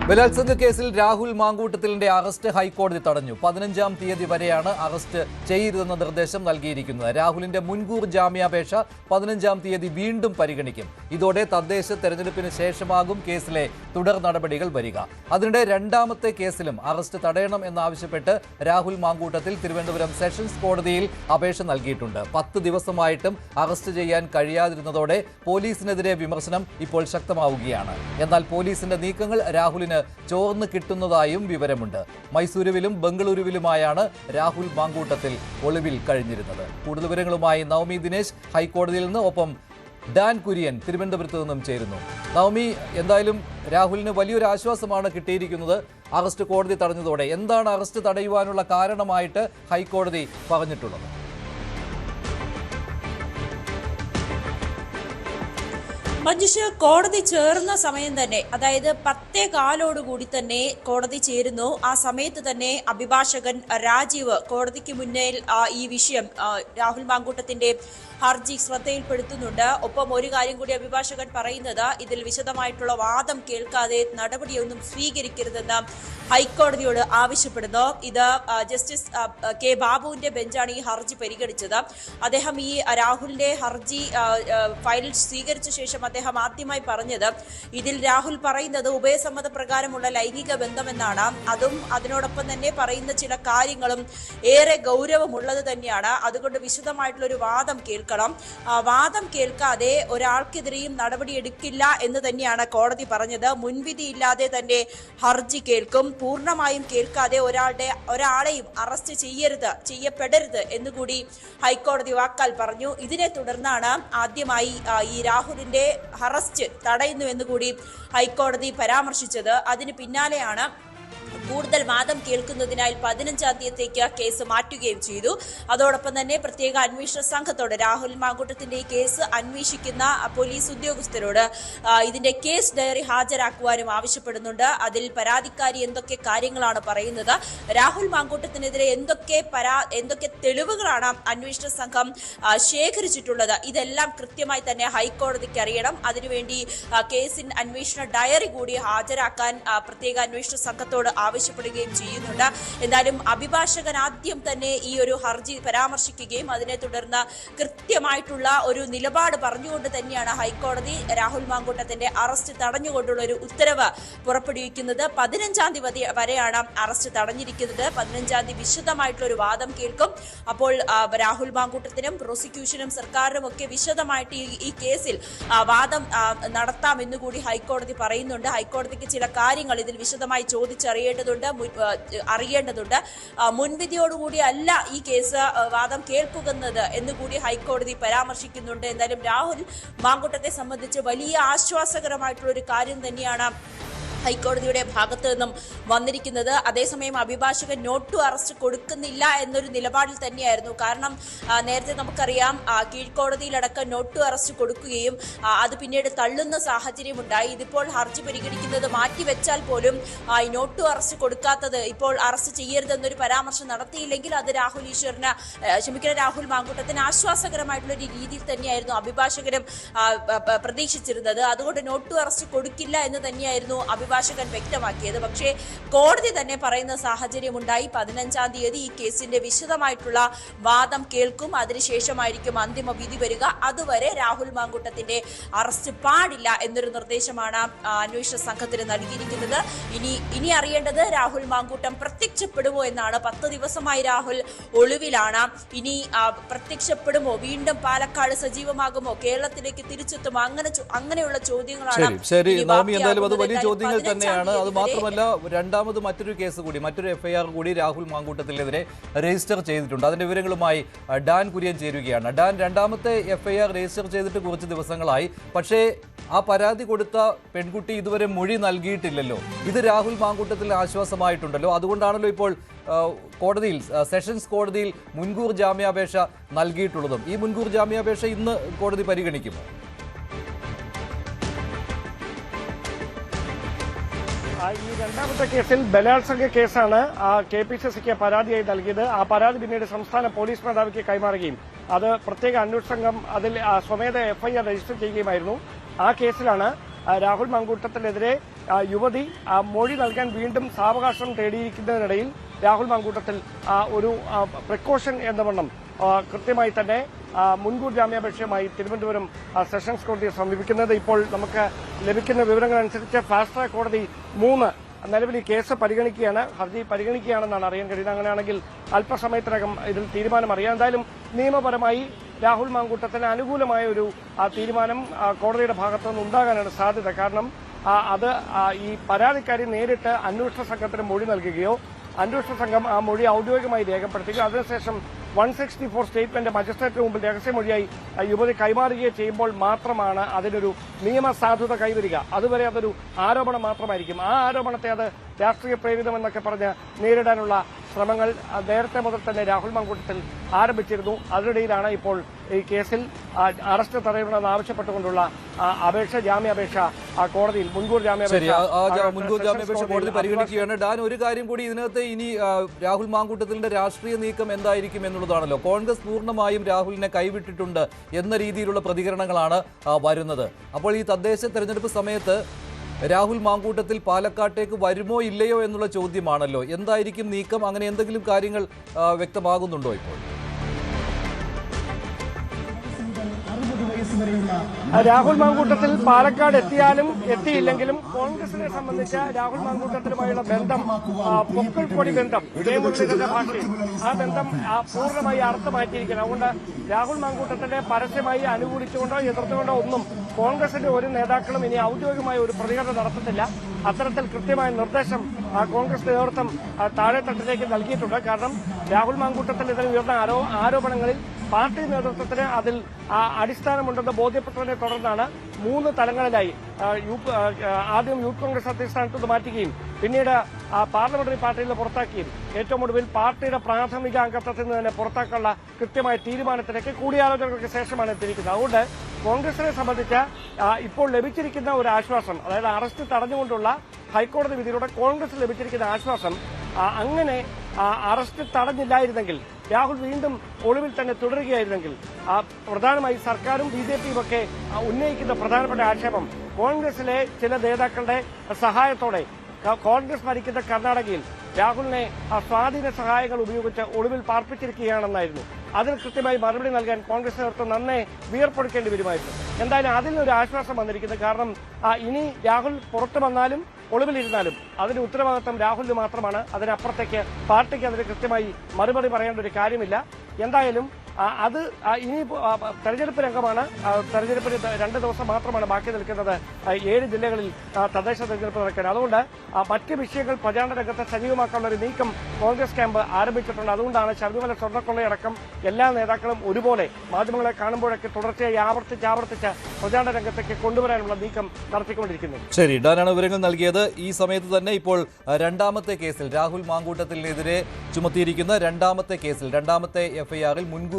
ബലാത്സംഗ കേസിൽ രാഹുൽ മാങ്കൂട്ടത്തിലിന്റെ അറസ്റ്റ് ഹൈക്കോടതി തടഞ്ഞു. 15-ാം തീയതി വരെയാണ് അറസ്റ്റ് ചെയ്യരുതെന്ന നിർദ്ദേശം നൽകിയിരിക്കുന്നത്. രാഹുലിന്റെ മുൻകൂർ ജാമ്യാപേക്ഷ 15-ാം തീയതി വീണ്ടും പരിഗണിക്കും. ഇതോടെ തദ്ദേശ തെരഞ്ഞെടുപ്പിന് ശേഷമാകും കേസിലെ തുടർ നടപടികൾ വരിക. അതിനിടെ രണ്ടാമത്തെ കേസിലും അറസ്റ്റ് തടയണം എന്നാവശ്യപ്പെട്ട് രാഹുൽ മാങ്കൂട്ടത്തിൽ തിരുവനന്തപുരം സെഷൻസ് കോടതിയിൽ അപേക്ഷ നൽകിയിട്ടുണ്ട്. 10 ദിവസമായിട്ടും അറസ്റ്റ് ചെയ്യാൻ കഴിയാതിരുന്നതോടെ പോലീസിനെതിരെ വിമർശനം ഇപ്പോൾ ശക്തമാവുകയാണ്. എന്നാൽ പോലീസിന്റെ നീക്കങ്ങൾ രാഹുലിന് ചോർന്ന് കിട്ടുന്നതായും വിവരമുണ്ട്. മൈസൂരുവിലും ബംഗളൂരുവിലുമായാണ് രാഹുൽ മാങ്കൂട്ടത്തിൽ ഒളിവിൽ കഴിഞ്ഞിരുന്നത്. കൂടുതൽ വിവരങ്ങളുമായി നവമി ദിനേശ് ഹൈക്കോടതിയിൽ നിന്ന്, ഒപ്പം ഡാൻ കുര്യൻ തിരുവനന്തപുരത്ത് നിന്നും ചേരുന്നു. നവമി, എന്തായാലും രാഹുലിന് വലിയൊരു ആശ്വാസമാണ് കിട്ടിയിരിക്കുന്നത് അറസ്റ്റ് കോടതി തടഞ്ഞതോടെ. എന്താണ് അറസ്റ്റ് തടയുവാനുള്ള കാരണമായിട്ട് ഹൈക്കോടതി പറഞ്ഞിട്ടുള്ളത്? മഞ്ജുഷ, കോടതി ചേർന്ന സമയം തന്നെ, അതായത് 10:15 തന്നെ കോടതി ചേരുന്നു. ആ സമയത്ത് തന്നെ അഭിഭാഷകൻ രാജീവ് കോടതിക്ക് മുന്നിൽ ഈ വിഷയം രാഹുൽ മാങ്കൂട്ടത്തിന്റെ ഹർജി ശ്രദ്ധയിൽപ്പെടുത്തുന്നുണ്ട്. ഒപ്പം ഒരു കാര്യം കൂടി അഭിഭാഷകൻ പറയുന്നത്, ഇതിൽ വിശദമായിട്ടുള്ള വാദം കേൾക്കാതെ നടപടിയൊന്നും സ്വീകരിക്കരുതെന്ന് ഹൈക്കോടതിയോട് ആവശ്യപ്പെടുന്നു. ഇത് ജസ്റ്റിസ് കെ ബാബുവിന്റെ ബെഞ്ചാണ് ഈ ഹർജി പരിഗണിച്ചത്. അദ്ദേഹം ഈ രാഹുലിന്റെ ഹർജി ഫയലിൽ സ്വീകരിച്ച ശേഷം അദ്ദേഹം ആദ്യമായി പറഞ്ഞത്, ഇതിൽ രാഹുൽ പറയുന്നത് ഉഭയസമ്മത പ്രകാരമുള്ള ലൈംഗിക ബന്ധമെന്നാണ്. അതും അതിനോടൊപ്പം തന്നെ പറയുന്ന ചില കാര്യങ്ങളും ഏറെ ഗൗരവമുള്ളത് തന്നെയാണ്. അതുകൊണ്ട് വിശദമായിട്ടുള്ള ഒരു വാദം കേൾക്കണം. വാദം കേൾക്കാതെ ഒരാൾക്കെതിരെയും നടപടിയെടുക്കില്ല എന്ന് തന്നെയാണ് കോടതി പറഞ്ഞത്. മുൻവിധിയില്ലാതെ തന്നെ ഹർജി കേൾക്കും. പൂർണ്ണമായും കേൾക്കാതെ ഒരാളെയും അറസ്റ്റ് ചെയ്യപ്പെടരുത് എന്നുകൂടി ഹൈക്കോടതി വാക്കാൽ പറഞ്ഞു. ഇതിനെ തുടർന്നാണ് ആദ്യമായി ഈ രാഹുലിന്റെ അറസ്റ്റ് തടയുന്നു എന്നുകൂടി ഹൈക്കോടതി പരാമർശിച്ചത്. അതിന് പിന്നാലെയാണ് കൂടുതൽ വാദം കേൾക്കുന്നതിനായി 15-ാം തീയതിക്ക് കേസ് മാറ്റുകയും ചെയ്തു. അതോടൊപ്പം തന്നെ പ്രത്യേക അന്വേഷണ സംഘത്തോട്, രാഹുൽ മാങ്കൂട്ടത്തിന്റെ ഈ കേസ് അന്വേഷിക്കുന്ന പോലീസ് ഉദ്യോഗസ്ഥരോട് ഇതിന്റെ കേസ് ഡയറി ഹാജരാക്കുവാനും ആവശ്യപ്പെടുന്നുണ്ട്. അതിൽ പരാതിക്കാരി എന്തൊക്കെ കാര്യങ്ങളാണ് പറയുന്നത്, രാഹുൽ മാങ്കൂട്ടത്തിനെതിരെ എന്തൊക്കെ തെളിവുകളാണ് അന്വേഷണ സംഘം ശേഖരിച്ചിട്ടുള്ളത്, ഇതെല്ലാം കൃത്യമായി തന്നെ ഹൈക്കോടതിക്ക് അറിയണം. അതിനുവേണ്ടി കേസിൻ അന്വേഷണ ഡയറി കൂടി ഹാജരാക്കാൻ പ്രത്യേക അന്വേഷണ സംഘത്തോട് ആവശ്യപ്പെടുകയും ചെയ്യുന്നുണ്ട്. എന്തായാലും അഭിഭാഷകൻ ആദ്യം തന്നെ ഈ ഒരു ഹർജി പരാമർശിക്കുകയും അതിനെ തുടർന്ന് കൃത്യമായിട്ടുള്ള ഒരു നിലപാട് പറഞ്ഞുകൊണ്ട് തന്നെയാണ് ഹൈക്കോടതി രാഹുൽ മാങ്കൂട്ടത്തിന്റെ അറസ്റ്റ് തടഞ്ഞുകൊണ്ടുള്ള ഒരു ഉത്തരവ് പുറപ്പെടുവിക്കുന്നത്. 15-ാം തീയതി വരെയാണ് അറസ്റ്റ് തടഞ്ഞിരിക്കുന്നത്. 15-ാം തീയതി വിശദമായിട്ടുള്ള ഒരു വാദം കേൾക്കും. അപ്പോൾ രാഹുൽ മാങ്കൂട്ടത്തിനും പ്രോസിക്യൂഷനും സർക്കാരിനും ഒക്കെ വിശദമായിട്ട് ഈ കേസിൽ വാദം നടത്താമെന്ന് കൂടി ഹൈക്കോടതി പറയുന്നുണ്ട്. ഹൈക്കോടതിക്ക് ചില കാര്യങ്ങൾ ഇതിൽ വിശദമായി അറിയേണ്ടതുണ്ട്. മുൻവിധിയോടുകൂടി അല്ല ഈ കേസ് വാദം കേൾക്കുന്നത് എന്നുകൂടി ഹൈക്കോടതി പരാമർശിക്കുന്നുണ്ട്. എന്തായാലും രാഹുൽ മാങ്കൂട്ടത്തെ സംബന്ധിച്ച് വലിയ ആശ്വാസകരമായിട്ടുള്ള ഒരു കാര്യം തന്നെയാണ് ഹൈക്കോടതിയുടെ ഭാഗത്ത് നിന്നും വന്നിരിക്കുന്നത്. അതേസമയം അഭിഭാഷകൻ നോട്ട് ടു അറസ്റ്റ് കൊടുക്കുന്നില്ല എന്നൊരു നിലപാടിൽ തന്നെയായിരുന്നു. കാരണം നേരത്തെ നമുക്കറിയാം, കീഴ്ക്കോടതിയിലടക്കം നോട്ട് ടു അറസ്റ്റ് കൊടുക്കുകയും അത് പിന്നീട് തള്ളുന്ന സാഹചര്യമുണ്ടായി. ഇതിപ്പോൾ ഹർജി പരിഗണിക്കുന്നത് മാറ്റിവെച്ചാൽ പോലും ഈ നോട്ട് ടു അറസ്റ്റ് കൊടുക്കാത്തത്, ഇപ്പോൾ അറസ്റ്റ് ചെയ്യരുതെന്നൊരു പരാമർശം നടത്തിയില്ലെങ്കിൽ അത് രാഹുൽ മാങ്കൂട്ടത്തിന് ആശ്വാസകരമായിട്ടുള്ള ഒരു രീതിയിൽ തന്നെയായിരുന്നു അഭിഭാഷകരും പ്രതീക്ഷിച്ചിരുന്നത്. അതുകൊണ്ട് നോട്ട് ടു അറസ്റ്റ് കൊടുക്കില്ല എന്ന് തന്നെയായിരുന്നു അഭിഭാഷകൻ വ്യക്തമാക്കിയത്. പക്ഷേ കോടതി തന്നെ പറയുന്ന സാഹചര്യമുണ്ടായി. 15-ാം തീയതി ഈ കേസിന്റെ വിശദമായിട്ടുള്ള വാദം കേൾക്കും. അതിനുശേഷമായിരിക്കും അന്തിമ വിധി വരിക. അതുവരെ രാഹുൽ മാങ്കൂട്ടത്തിന്റെ അറസ്റ്റ് പാടില്ല എന്നൊരു നിർദ്ദേശമാണ് അന്വേഷണ സംഘത്തിന് നൽകിയിരിക്കുന്നത്. ഇനി അറിയേണ്ടത് രാഹുൽ മാങ്കൂട്ടം പ്രത്യക്ഷപ്പെടുമോ എന്നാണ്. 10 ദിവസമായി രാഹുൽ ഒളിവിലാണ്. ഇനി പ്രത്യക്ഷപ്പെടുമോ, വീണ്ടും പാലക്കാട് സജീവമാകുമോ, കേരളത്തിലേക്ക് തിരിച്ചെത്തുമോ, അങ്ങനെയുള്ള ചോദ്യങ്ങളാണ് തന്നെയാണ്. അത് മാത്രമല്ല, രണ്ടാമത് മറ്റൊരു കേസ് കൂടി, മറ്റൊരു FIR കൂടി രാഹുൽ മാങ്കൂട്ടത്തിനെതിരെ രജിസ്റ്റർ ചെയ്തിട്ടുണ്ട്. അതിന്റെ വിവരങ്ങളുമായി ഡാൻ കുര്യൻ ചേരുകയാണ്. ഡാൻ, രണ്ടാമത്തെ FIR രജിസ്റ്റർ ചെയ്തിട്ട് കുറച്ച് ദിവസങ്ങളായി. പക്ഷേ ആ പരാതി കൊടുത്ത പെൺകുട്ടി ഇതുവരെ മൊഴി നൽകിയിട്ടില്ലല്ലോ. ഇത് രാഹുൽ മാങ്കൂട്ടത്തിൽ ആശ്വാസമായിട്ടുണ്ടല്ലോ. അതുകൊണ്ടാണല്ലോ ഇപ്പോൾ കോടതിയിൽ, സെഷൻസ് കോടതിയിൽ മുൻകൂർ ജാമ്യാപേക്ഷ നൽകിയിട്ടുള്ളതും. ഈ മുൻകൂർ ജാമ്യാപേക്ഷ ഇന്ന് കോടതി പരിഗണിക്കുമോ? ഈ രണ്ടാമത്തെ കേസിൽ ബലാത്സംഗ കേസാണ് KPCCക്ക് പരാതിയായി നൽകിയത്. ആ പരാതി പിന്നീട് സംസ്ഥാന പോലീസ് മേധാവിക്ക് കൈമാറുകയും അത് പ്രത്യേക അന്വേഷണ സംഘം അതിൽ സ്വമേധ FIR രജിസ്റ്റർ ചെയ്യുകയുമായിരുന്നു. ആ കേസിലാണ് രാഹുൽ മാങ്കൂട്ടത്തിനെതിരെ യുവതി മൊഴി നൽകാൻ വീണ്ടും സാവകാശം തേടിയിരിക്കുന്നതിനിടയിൽ രാഹുൽ മാങ്കൂട്ടത്തിൽ ഒരു പ്രിക്കോഷൻ എന്ന വണ്ണം കൃത്യമായി തന്നെ മുൻകൂർ ജാമ്യാപേക്ഷയുമായി തിരുവനന്തപുരം സെഷൻസ് കോടതിയെ സമീപിക്കുന്നത്. ഇപ്പോൾ നമുക്ക് ലഭിക്കുന്ന വിവരങ്ങൾ അനുസരിച്ച് ഫാസ്റ്റ് ട്രാക്ക് കോടതി 3 നിലവിൽ ഈ കേസ് പരിഗണിക്കുകയാണ്, ഹർജി പരിഗണിക്കുകയാണെന്നാണ് അറിയാൻ കഴിയുന്നത്. അങ്ങനെയാണെങ്കിൽ അല്പസമയത്തിനകം ഇതിൽ തീരുമാനം അറിയാം. എന്തായാലും നിയമപരമായി രാഹുൽ മാങ്കൂട്ടത്തിന് അനുകൂലമായ ഒരു തീരുമാനം കോടതിയുടെ ഭാഗത്തുനിന്ന് ഉണ്ടാകാനാണ് സാധ്യത. കാരണം അത് ഈ പരാതിക്കാരി നേരിട്ട് അന്വേഷണ സംഘത്തിന് മൊഴി നൽകുകയോ അന്വേഷണ സംഘം ആ മൊഴി ഔദ്യോഗികമായി രേഖപ്പെടുത്തുകയോ അതിനുശേഷം 164 സ്റ്റേറ്റ്മെന്റ് മജിസ്ട്രേറ്റിന് മുമ്പിൽ രഹസ്യമൊഴിയായി യുവതി കൈമാറുകയോ ചെയ്യുമ്പോൾ മാത്രമാണ് അതിനൊരു നിയമസാധുത കൈവരിക. അതുവരെ അതൊരു ആരോപണം മാത്രമായിരിക്കും. ആ ആരോപണത്തെ അത് രാഷ്ട്രീയ പ്രേരിതമെന്നൊക്കെ പറഞ്ഞ് നേരിടാനുള്ള ശ്രമങ്ങൾ നേരത്തെ മുതൽ തന്നെ രാഹുൽ മാങ്കൂട്ടത്തിൽ ആരംഭിച്ചിരുന്നു. അതിനിടയിലാണ് ഇപ്പോൾ ഈ കേസിൽ അറസ്റ്റ് തടയണമെന്ന് ആവശ്യപ്പെട്ടുകൊണ്ടുള്ള ജാമ്യാപേക്ഷ കോടതിയിൽ മുൻകൂർ ജാമ്യാപേക്ഷ കോടതി പരിഗണിക്കുകയാണ്. ഡാൻ, ഒരു കാര്യം കൂടി ഇതിനകത്ത് ഇനി രാഹുൽ മാങ്കൂട്ടത്തിന്റെ രാഷ്ട്രീയ നീക്കം എന്തായിരിക്കും എന്നുള്ളതാണല്ലോ. കോൺഗ്രസ് പൂർണ്ണമായും രാഹുലിനെ കൈവിട്ടിട്ടുണ്ട് എന്ന രീതിയിലുള്ള പ്രതികരണങ്ങളാണ് വരുന്നത്. അപ്പോൾ ഈ തദ്ദേശ തെരഞ്ഞെടുപ്പ് സമയത്ത് രാഹുൽ മാങ്കൂട്ടത്തിൽ പാലക്കാട്ടേക്ക് വരുമോ ഇല്ലയോ എന്നുള്ള ചോദ്യമാണല്ലോ. എന്തായിരിക്കും നീക്കം? അങ്ങനെ എന്തെങ്കിലും കാര്യങ്ങൾ വ്യക്തമാകുന്നുണ്ടോ ഇപ്പോൾ? രാഹുൽ മാങ്കൂട്ടത്തിൽ പാലക്കാട് എത്തിയാലും എത്തിയില്ലെങ്കിലും കോൺഗ്രസിനെ സംബന്ധിച്ച് രാഹുൽ മാങ്കൂട്ടത്തിലുമായുള്ള ബന്ധം പൊക്കിൾക്കൊടി ബന്ധം മുരളീധരന്റെ ഭാഷയിൽ ആ ബന്ധം പൂർണ്ണമായി അർത്ഥം മാറ്റിയിരിക്കണം. അതുകൊണ്ട് രാഹുൽ മാങ്കൂട്ടത്തിന്റെ പരസ്യമായി അനുകൂലിച്ചുകൊണ്ടോ എതിർത്തുകൊണ്ടോ ഒന്നും കോൺഗ്രസിന്റെ ഒരു നേതാക്കളും ഇനി ഔദ്യോഗികമായ ഒരു പ്രതികരണം നടത്തത്തില്ല. അത്തരത്തിൽ കൃത്യമായ നിർദ്ദേശം കോൺഗ്രസ് നേതൃത്വം താഴെത്തട്ടിലേക്ക് നൽകിയിട്ടുണ്ട്. കാരണം രാഹുൽ മാങ്കൂട്ടത്തിനെതിരെ ഉയർന്ന ആരോപണങ്ങളിൽ പാർട്ടി നേതൃത്വത്തിന് അതിൽ അടിസ്ഥാനമുണ്ടെന്ന് ബോധ്യപ്പെട്ടതിനെ തുടർന്നാണ് 3 തലങ്ങളിലായി ആദ്യം യൂത്ത് കോൺഗ്രസ് അധ്യക്ഷ മാറ്റുകയും പിന്നീട് പാർലമെന്ററി പാർട്ടിയിൽ നിന്ന് പുറത്താക്കുകയും ഏറ്റവും ഒടുവിൽ പാർട്ടിയുടെ പ്രാഥമിക അംഗത്വത്തിൽ നിന്ന് തന്നെ പുറത്താക്കാനുള്ള കൃത്യമായ തീരുമാനത്തിലേക്ക് കൂടിയാലോചനകൾക്ക് ശേഷമാണ് എത്തിയിരിക്കുന്നത്. അതുകൊണ്ട് കോൺഗ്രസിനെ സംബന്ധിച്ച് ഇപ്പോൾ ലഭിച്ചിരിക്കുന്ന ഒരു ആശ്വാസം, അതായത് അറസ്റ്റ് തടഞ്ഞുകൊണ്ടുള്ള ഹൈക്കോടതി വിധിയിലൂടെ കോൺഗ്രസ് ലഭിച്ചിരിക്കുന്ന ആശ്വാസം, അങ്ങനെ അറസ്റ്റ് തടഞ്ഞില്ലായിരുന്നെങ്കിൽ രാഹുൽ വീണ്ടും ഒളിവിൽ തന്നെ തുടരുകയായിരുന്നെങ്കിൽ പ്രധാനമായി സർക്കാരും BJPയും ഒക്കെ ഉന്നയിക്കുന്ന പ്രധാനപ്പെട്ട ആക്ഷേപം കോൺഗ്രസിലെ ചില നേതാക്കളുടെ സഹായത്തോടെ കോൺഗ്രസ് ഭരിക്കുന്ന കർണാടകയിൽ രാഹുലിനെ സ്വാധീന സഹായങ്ങൾ ഉപയോഗിച്ച് ഒളിവിൽ പാർപ്പിച്ചിരിക്കുകയാണെന്നായിരുന്നു. അതിന് കൃത്യമായി മറുപടി നൽകാൻ കോൺഗ്രസ് നേതൃത്വം നന്നേ വിയർപ്പൊടുക്കേണ്ടി വരുമായിരുന്നു. എന്തായാലും അതിൽ നിന്നൊരു ആശ്വാസം വന്നിരിക്കുന്നത്. കാരണം ഇനി രാഹുൽ പുറത്തു വന്നാലും ഒളിവിലിരുന്നാലും അതിന്റെ ഉത്തരവാദിത്വം രാഹുലിന് മാത്രമാണ്. അതിനപ്പുറത്തേക്ക് പാർട്ടിക്ക് അതിന് കൃത്യമായി മറുപടി പറയേണ്ട ഒരു കാര്യമില്ല. എന്തായാലും അത് ഇനി തെരഞ്ഞെടുപ്പ് രംഗമാണ്. തെരഞ്ഞെടുപ്പിന് 2 ദിവസം മാത്രമാണ് ബാക്കി നിൽക്കുന്നത്. 7 ജില്ലകളിൽ തദ്ദേശ തെരഞ്ഞെടുപ്പ് നടക്കാൻ. അതുകൊണ്ട് മറ്റ് വിഷയങ്ങൾ പ്രചാരണ രംഗത്തെ സജീവമാക്കാനുള്ള ഒരു നീക്കം കോൺഗ്രസ് ക്യാമ്പ് ആരംഭിച്ചിട്ടുണ്ട്. അതുകൊണ്ടാണ് ശബരിമല സ്വർണ്ണക്കൊള്ളയടക്കം എല്ലാ നേതാക്കളും ഒരുപോലെ മാധ്യമങ്ങളെ കാണുമ്പോഴൊക്കെ തുടർച്ചയായി ആവർത്തിച്ച് പ്രചാരണ രംഗത്തേക്ക് കൊണ്ടുവരാനുള്ള നീക്കം നടത്തിക്കൊണ്ടിരിക്കുന്നത്. ശരി, ഡാനാണ് വിവരങ്ങൾ നൽകിയത്. ഈ സമയത്ത് തന്നെ ഇപ്പോൾ രണ്ടാമത്തെ കേസിൽ രാഹുൽ മാങ്കൂട്ടത്തിനെതിരെ ചുമത്തിയിരിക്കുന്ന രണ്ടാമത്തെ കേസിൽ രണ്ടാമത്തെ FIR-ൽ മുൻകൂർ